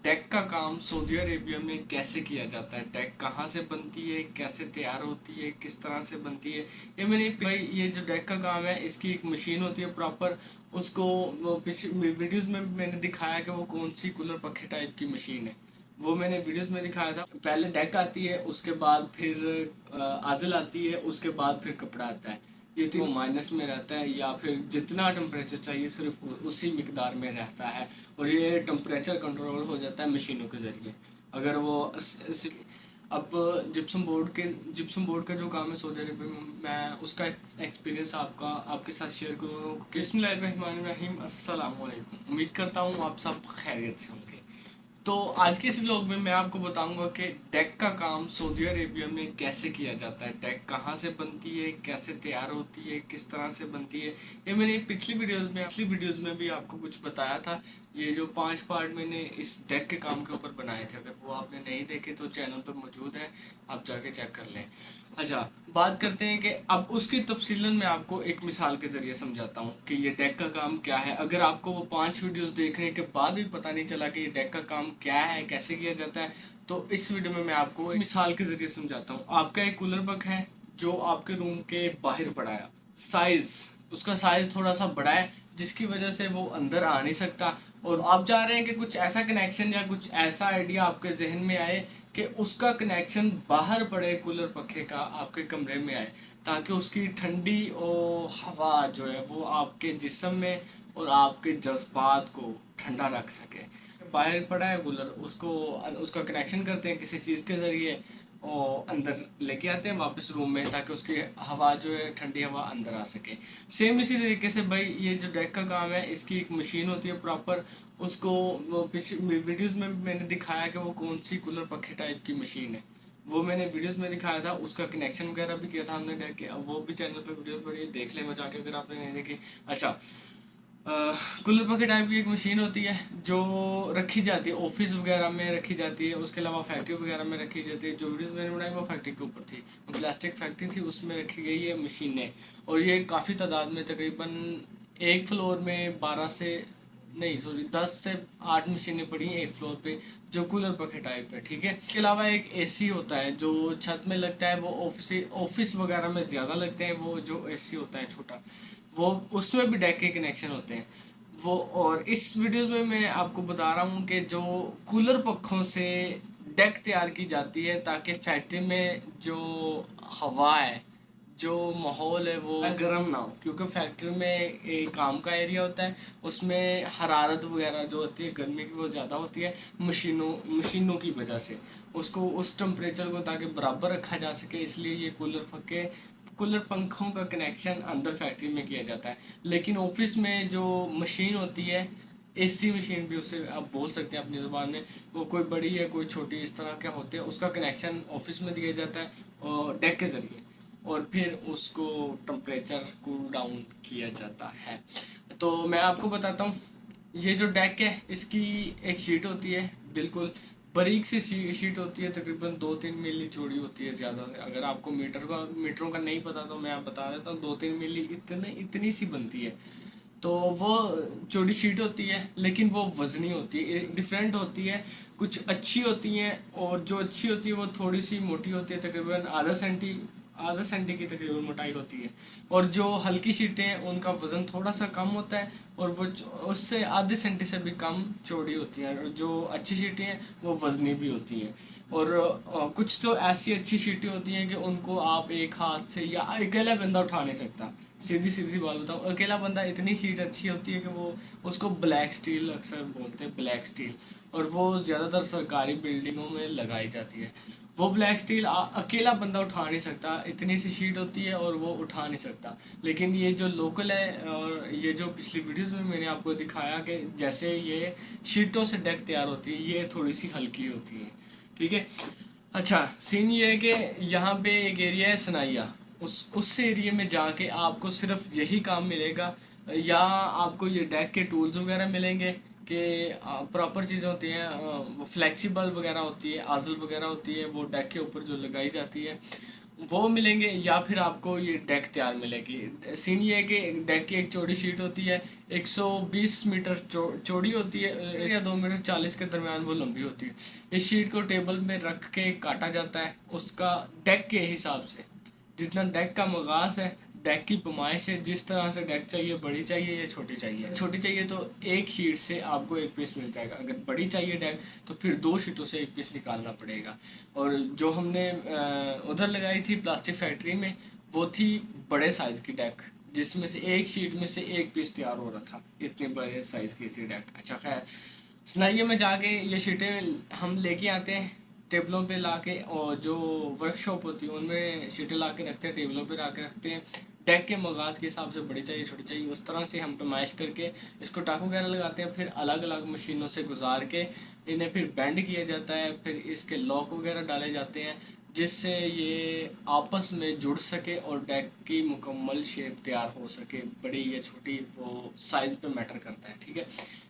Deck का काम Saudi Arabia में कैसे किया जाता है, डेक कहाँ से बनती है, कैसे तैयार होती है, किस तरह से बनती है। ये मैंने भाई ये जो डेक का काम है इसकी एक मशीन होती है प्रॉपर। उसको वो पिछली वीडियोस में मैंने दिखाया कि वो कौन सी कूलर पखे टाइप की मशीन है। वो मैंने वीडियोस में दिखाया था। पहले डेक आती है, उसके बाद फिर आजल आती है, उसके बाद फिर कपड़ा आता है। ये तो माइनस में रहता है या फिर जितना टेम्परेचर चाहिए सिर्फ उसी मिकदार में रहता है। और ये टेम्परेचर कंट्रोल हो जाता है मशीनों के जरिए। अगर वो अब जिप्सम बोर्ड का जो काम है सऊदी अरब में, मैं उसका एक्सपीरियंस आपके साथ शेयर करूँगा। बिस्मिल्लाहिर्रहमानिर्रहीम, अस्सलाम वालेकुम। उम्मीद करता हूँ आप सब खैरियत से होंगे। तो आज के इस व्लॉग में मैं आपको बताऊंगा कि डेक का काम सऊदी अरेबिया में कैसे किया जाता है, डेक कहाँ से बनती है, कैसे तैयार होती है, किस तरह से बनती है। ये मैंने पिछली वीडियोस में भी आपको कुछ बताया था। ये जो 5 पार्ट मैंने इस डेक के काम के ऊपर बनाए थे, अगर वो आपने नहीं देखे तो चैनल पर मौजूद है, आप जाके चेक कर लें। अच्छा, बात करते हैं कि अब उसकी तफसीलन मैं आपको एक मिसाल के जरिए समझाता हूँ कि ये डेक का काम क्या है। अगर आपको वो 5 वीडियोस देखने के बाद भी पता नहीं चला कि ये डेक का काम क्या है, कैसे किया जाता है, तो इस वीडियो में मैं आपको एक मिसाल के जरिए समझाता हूँ। आपका एक कूलर बग है जो आपके रूम के बाहर पड़ा है। साइज उसका साइज थोड़ा सा बड़ा है, जिसकी वजह से वो अंदर आ नहीं सकता। और आप चाह रहे हैं कि कुछ ऐसा कनेक्शन या कुछ ऐसा आइडिया आपके जहन में आए कि उसका कनेक्शन बाहर पड़े कूलर पंखे का आपके कमरे में आए, ताकि उसकी ठंडी और हवा जो है वो आपके जिस्म में और आपके जज्बात को ठंडा रख सके। बाहर पड़ा है कूलर, उसको उसका कनेक्शन करते हैं किसी चीज़ के ज़रिए और अंदर लेके आते हैं वापस रूम में, ताकि उसकी हवा जो है ठंडी हवा अंदर आ सके। सेम इसी तरीके से भाई ये जो डेक का काम है इसकी एक मशीन होती है प्रॉपर। उसको वो पिछली वीडियोस में मैंने दिखाया कि वो कौन सी कूलर पखे टाइप की मशीन है। वो मैंने वीडियोस में दिखाया था, उसका कनेक्शन वगैरह भी किया था हमने डेक के। अब वो भी चैनल पे वीडियो पड़ी, देख लें जाके अगर आपने नहीं देखी। अच्छा, कूलर पंखे टाइप की एक मशीन होती है जो रखी जाती है ऑफिस वगैरह में रखी जाती है। उसके अलावा फैक्ट्री वगैरह में रखी जाती है। जो वीडियोस मैंने बनाई वो फैक्ट्री के ऊपर थी, प्लास्टिक फैक्ट्री थी, उसमें रखी गई है मशीनें। और ये काफ़ी तादाद में, तकरीबन एक फ्लोर में 12 से नहीं सॉरी 10 से 8 मशीनें पड़ी हैं एक फ्लोर पे, जो कूलर पंखे टाइप है। ठीक है, इसके अलावा एक एसी होता है जो छत में लगता है। वो ऑफिस वगैरह में ज़्यादा लगते हैं, वो जो एसी होता है छोटा, वो उसमें भी डेक के कनेक्शन होते हैं वो। और इस वीडियो में मैं आपको बता रहा हूँ कि जो कूलर पंखों से डेक तैयार की जाती है, ताकि फैक्ट्री में जो हवा है, जो माहौल है वो गर्म ना हो। क्योंकि फैक्ट्री में एक काम का एरिया होता है, उसमें हरारत वगैरह जो होती है, गर्मी की वो ज़्यादा होती है मशीनों की वजह से। उसको उस टेम्परेचर को ताकि बराबर रखा जा सके, इसलिए ये कूलर पंखों का कनेक्शन अंदर फैक्ट्री में किया जाता है। लेकिन ऑफिस में जो मशीन होती है, एसी मशीन भी उसे आप बोल सकते हैं अपनी ज़ुबान में, वो कोई बड़ी है कोई छोटी इस तरह के होते हैं, उसका कनेक्शन ऑफिस में दिया जाता है और डेक के ज़रिए, और फिर उसको टेम्परेचर कूल डाउन किया जाता है। तो मैं आपको बताता हूँ, ये जो डेक है इसकी एक शीट होती है, बिल्कुल बारीक सी शीट होती है, तकरीबन 2-3 मिली चौड़ी होती है ज़्यादा। अगर आपको मीटरों का नहीं पता तो मैं आप बता देता हूँ, 2-3 मिली इतनी सी बनती है। तो वो चौड़ी शीट होती है, लेकिन वो वजनी होती है, डिफरेंट होती है। कुछ अच्छी होती हैं और जो अच्छी होती है वो थोड़ी सी मोटी होती है, तकरीबन आधा सेंटी की तकरीबन मोटाई होती है। और जो हल्की शीटें हैं उनका वजन थोड़ा सा कम होता है, और वो उससे आधे सेंटी से भी कम चौड़ी होती है। और जो अच्छी शीटें हैं वो वजनी भी होती हैं। और कुछ तो ऐसी अच्छी शीटें होती हैं कि उनको आप एक हाथ से या अकेला बंदा उठा नहीं सकता। सीधी सीधी बात बताऊँ, अकेला बंदा, इतनी शीट अच्छी होती है कि वो उसको ब्लैक स्टील अक्सर बोलते हैं, ब्लैक स्टील। और वो ज़्यादातर सरकारी बिल्डिंगों में लगाई जाती है। वो ब्लैक स्टील अकेला बंदा उठा नहीं सकता, इतनी सी शीट होती है और वो उठा नहीं सकता। लेकिन ये जो लोकल है, और ये जो पिछली वीडियोस में मैंने आपको दिखाया कि जैसे ये शीटों से डेक तैयार होती है, ये थोड़ी सी हल्की होती है। ठीक है। अच्छा, सीन ये है कि यहाँ पे एक एरिया है सनाइया, उस एरिया में जाके आपको सिर्फ यही काम मिलेगा, या आपको ये डेक के टूल्स वगैरह मिलेंगे कि प्रॉपर चीज़ें होती हैं, वो फ्लेक्सिबल वगैरह होती है, आजल वगैरह होती है, वो डेक के ऊपर जो लगाई जाती है, वो मिलेंगे या फिर आपको ये डेक तैयार मिलेगी। सीन ये है कि डेक की एक चौड़ी शीट होती है, 120 मीटर चौड़ी होती है, या 2 मीटर 40 के दरमियान वो लंबी होती है। इस शीट को टेबल में रख के काटा जाता है उसका डेक के हिसाब से, जितना डेक का मगास है, डेक की पैमाइश है, जिस तरह से डेक चाहिए, बड़ी चाहिए या छोटी चाहिए। छोटी चाहिए तो एक शीट से आपको एक पीस मिल जाएगा, अगर बड़ी चाहिए डेक तो फिर 2 शीटों से एक पीस निकालना पड़ेगा। और जो हमने उधर लगाई थी प्लास्टिक फैक्ट्री में, वो थी बड़े साइज की डेक, जिसमें से एक शीट में से एक पीस तैयार हो रहा था, इतने बड़े साइज की थी डेक। अच्छा खैर, सुनाइए में जाके ये शीटें हम लेके आते हैं टेबलों पे लाके, और जो वर्कशॉप होती है उनमें शीटें ला के रखते हैं, टेबलों पे ला के रखते हैं। डेक के मगाज के हिसाब से बड़ी चाहिए छोटी चाहिए उस तरह से हम पैमाइश करके इसको टाकू वगैरह लगाते हैं, फिर अलग अलग मशीनों से गुजार के इन्हें फिर बेंड किया जाता है, फिर इसके लॉक वगैरह डाले जाते हैं जिससे ये आपस में जुड़ सके और डेक की मुकम्मल शेप तैयार हो सके। बड़ी या छोटी वो साइज पे मैटर करता है, ठीक है।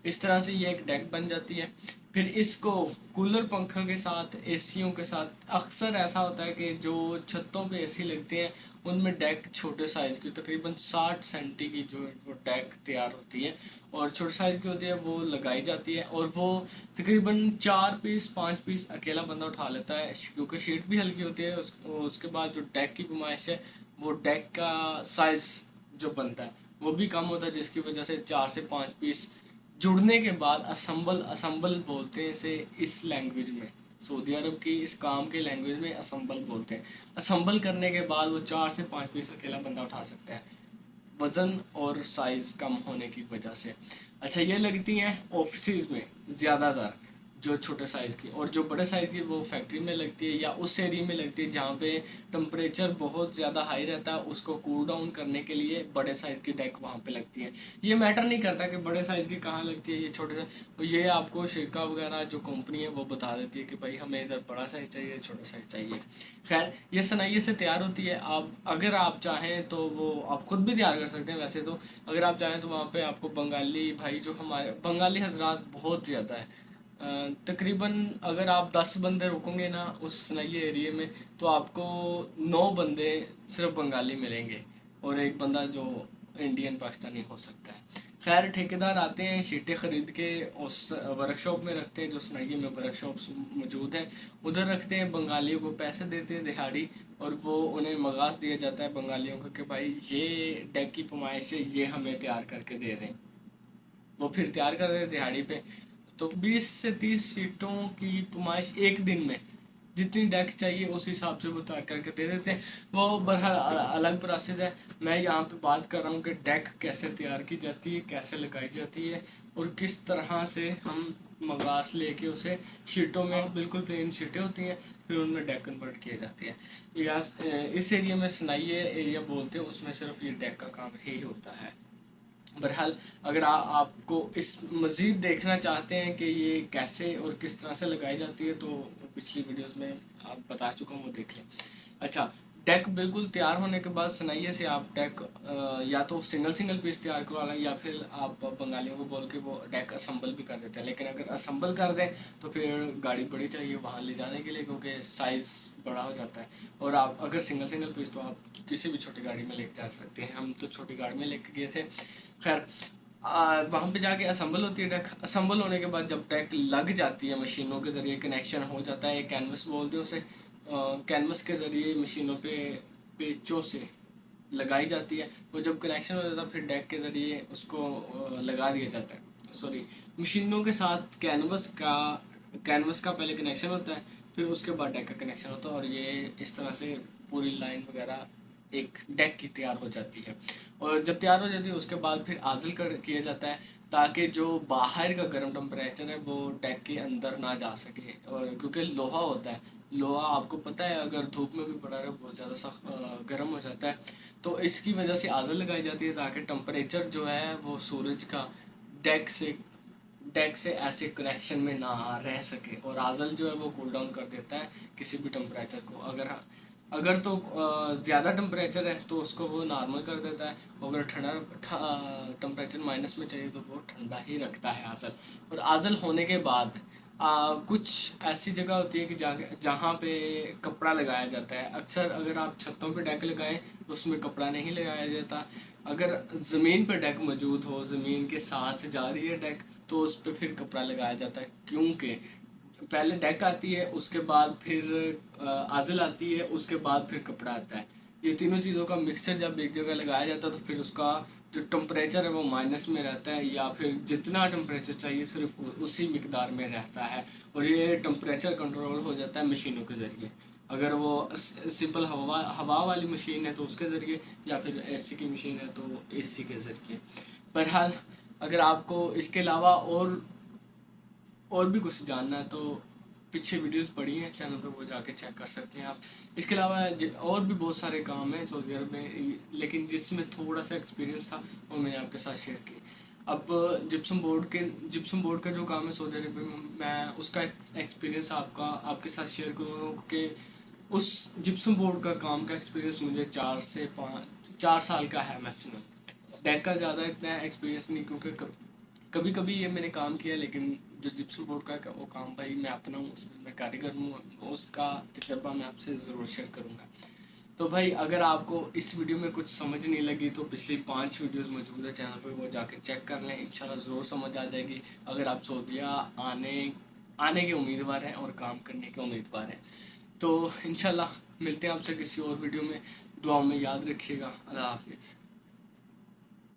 इस तरह से ये एक डेक बन जाती है। फिर इसको कूलर पंखा के साथ, एसियों के साथ, अक्सर ऐसा होता है कि जो छतों पे एसी लगते हैं उनमें डेक छोटे साइज की, तकरीबन 60 सेंटी की जो वो डेक तैयार होती है और छोटे साइज की होती है, वो लगाई जाती है। और वो तकरीबन 4 पीस 5 पीस अकेला बंदा उठा लेता है, क्योंकि शीट भी हल्की होती है। उसके बाद जो डेक की पैमाइश है, वो डेक का साइज जो बनता है वो भी कम होता है, जिसकी वजह से 4 से 5 पीस जुड़ने के बाद असम्बल असम्बल बोलते हैं इसे इस लैंग्वेज में, सऊदी अरब की इस काम के लैंग्वेज में असम्बल बोलते हैं। असम्बल करने के बाद वो 4 से 5 पीस अकेला बंदा उठा सकता है, वजन और साइज कम होने की वजह से। अच्छा, ये लगती हैं ऑफिस में ज़्यादातर, जो छोटे साइज़ की, और जो बड़े साइज़ की वो फैक्ट्री में लगती है या उस एरिया में लगती है जहाँ पे टेम्परेचर बहुत ज़्यादा हाई रहता है। उसको कूल डाउन करने के लिए बड़े साइज़ की डेक वहाँ पे लगती है। ये मैटर नहीं करता कि बड़े साइज़ की कहाँ लगती है, ये छोटे साइज, ये आपको शिरका वगैरह जो कंपनी है वो बता देती है कि भाई हमें इधर बड़ा साइज़ चाहिए, छोटा साइज़ चाहिए। खैर, ये सनाइये से तैयार होती है। आप अगर आप चाहें तो वो आप खुद भी तैयार कर सकते हैं वैसे तो। अगर आप चाहें तो वहाँ पे आपको बंगाली भाई, जो हमारे बंगाली हजरात बहुत ज़्यादा है, तकरीबन अगर आप 10 बंदे रुकोगे ना उस सनाइये एरिया में, तो आपको 9 बंदे सिर्फ बंगाली मिलेंगे और एक बंदा जो इंडियन पाकिस्तानी हो सकता है। खैर, ठेकेदार आते हैं, शीटें खरीद के उस वर्कशॉप में रखते हैं, जो सनाइये में वर्कशॉप्स मौजूद हैं उधर रखते हैं। बंगालियों को पैसे देते हैं दिहाड़ी, और वो उन्हें मगाज दिया जाता है बंगालियों को कि भाई ये डेक की पैमाइश है, ये हमें तैयार करके दे दें। वो फिर तैयार कर देते दिहाड़ी पे। तो 20 से 30 सीटों की पैमाइश एक दिन में, जितनी डेक चाहिए उस हिसाब से वो तैयार करके दे देते हैं। वो बहरहाल अलग प्रोसेस है। मैं यहाँ पे बात कर रहा हूँ कि डेक कैसे तैयार की जाती है, कैसे लगाई जाती है, और किस तरह से हम मगास लेके उसे शीटों में, बिल्कुल प्लेन शीटें होती हैं, फिर उनमें डेक कन्वर्ट किए जाती है। या इस एरिया में सनाइये एरिया बोलते हैं, उसमें सिर्फ ये डेक का काम ही होता है। बहरहाल, अगर आपको इस मज़ीद देखना चाहते हैं कि ये कैसे और किस तरह से लगाई जाती है, तो पिछली वीडियोस में आप बता चुका हूँ, वो देख लें। अच्छा, डेक बिल्कुल तैयार होने के बाद सनाइये से आप डेक या तो सिंगल सिंगल पीस तैयार करवा लें, या फिर आप बंगालियों को बोल के वो डेक असम्बल भी कर देते हैं। लेकिन अगर असम्बल कर दें तो फिर गाड़ी बड़ी चाहिए वहाँ ले जाने के लिए, क्योंकि साइज़ बड़ा हो जाता है। और आप अगर सिंगल सिंगल पीस तो आप किसी भी छोटी गाड़ी में लेके जा सकते हैं। हम तो छोटी गाड़ी में लेके गए थे। खैर, वहाँ पे जाके असम्बल होती है डेक। असम्बल होने के बाद जब डेक लग जाती है, मशीनों के ज़रिए कनेक्शन हो जाता है, कैनवस बोलते हैं उसे, कैनवस के ज़रिए मशीनों पे पेचों से लगाई जाती है। वो जब कनेक्शन हो जाता है फिर डेक के ज़रिए उसको लगा दिया जाता है। सॉरी, मशीनों के साथ कैनवस का पहले कनेक्शन होता है, फिर उसके बाद डेक का कनेक्शन होता है, और ये इस तरह से पूरी लाइन वगैरह एक डेक की तैयार हो जाती है। और जब तैयार हो जाती है उसके बाद फिर आजल कर किया जाता है, ताकि जो बाहर का गर्म टेम्परेचर है वो डेक के अंदर ना जा सके। और क्योंकि लोहा होता है, लोहा आपको पता है अगर धूप में भी पड़ा रहे बहुत ज़्यादा सख्त गर्म हो जाता है, तो इसकी वजह से आजल लगाई जाती है, ताकि टेम्परेचर जो है वो सूरज का डेक से ऐसे कनेक्शन में ना रह सके। और आजल जो है वो कूल डाउन कर देता है किसी भी टेम्परेचर को। अगर तो ज़्यादा टेम्परेचर है तो उसको वो नॉर्मल कर देता है, अगर ठंडा टेम्परेचर माइनस में चाहिए तो वो ठंडा ही रखता है आजल। और आजल होने के बाद कुछ ऐसी जगह होती है कि जहाँ पे कपड़ा लगाया जाता है। अक्सर अगर आप छतों पे डेक लगाएं तो उसमें कपड़ा नहीं लगाया जाता। अगर ज़मीन पर डेक मौजूद हो, ज़मीन के साथ जा रही है डेक, तो उस पर फिर कपड़ा लगाया जाता है, क्योंकि पहले डेक आती है, उसके बाद फिर आजल आती है, उसके बाद फिर कपड़ा आता है। ये तीनों चीज़ों का मिक्सचर जब एक जगह लगाया जाता है तो फिर उसका जो टेम्परेचर है वो माइनस में रहता है, या फिर जितना टेम्परेचर चाहिए सिर्फ उसी मिकदार में रहता है। और ये टेम्परेचर कंट्रोल हो जाता है मशीनों के ज़रिए। अगर वो सिंपल हवा हवा वाली मशीन है तो उसके ज़रिए, या फिर एसी की मशीन है तो एसी के ज़रिए। बहरहाल, अगर आपको इसके अलावा और भी कुछ जानना है तो पीछे वीडियोस पड़ी हैं चैनल पर, वो जाके चेक कर सकते हैं आप। इसके अलावा और भी बहुत सारे काम हैं सऊदी अरब में, लेकिन जिसमें थोड़ा सा एक्सपीरियंस था वो मैंने आपके साथ शेयर की। अब जिप्सम बोर्ड का जो काम है सऊदी अरब में, मैं उसका एक्सपीरियंस आपके साथ शेयर करूँगा कि उस जिप्सम बोर्ड का काम का एक्सपीरियंस मुझे 4 साल का है मैक्सिमम। डेक का ज़्यादा इतना एक्सपीरियंस नहीं, क्योंकि कभी कभी ये मैंने काम किया, लेकिन जो जिप्सम बोर्ड का वो काम भाई मैं अपना हूँ, उसमें मैं कारीगर हूँ, उसका तजर्बा मैं आपसे ज़रूर शेयर करूँगा। तो भाई, अगर आपको इस वीडियो में कुछ समझ नहीं लगी तो पिछली 5 वीडियोस मौजूद है चैनल पर, वो जाके चेक कर लें, इंशाल्लाह ज़रूर समझ आ जाएगी। अगर आप सऊदीया आने आने के उम्मीदवार हैं और काम करने के उम्मीदवार हैं तो इंशाल्लाह मिलते हैं आपसे किसी और वीडियो में। दुआओं में याद रखिएगा। अल्लाह हाफिज़।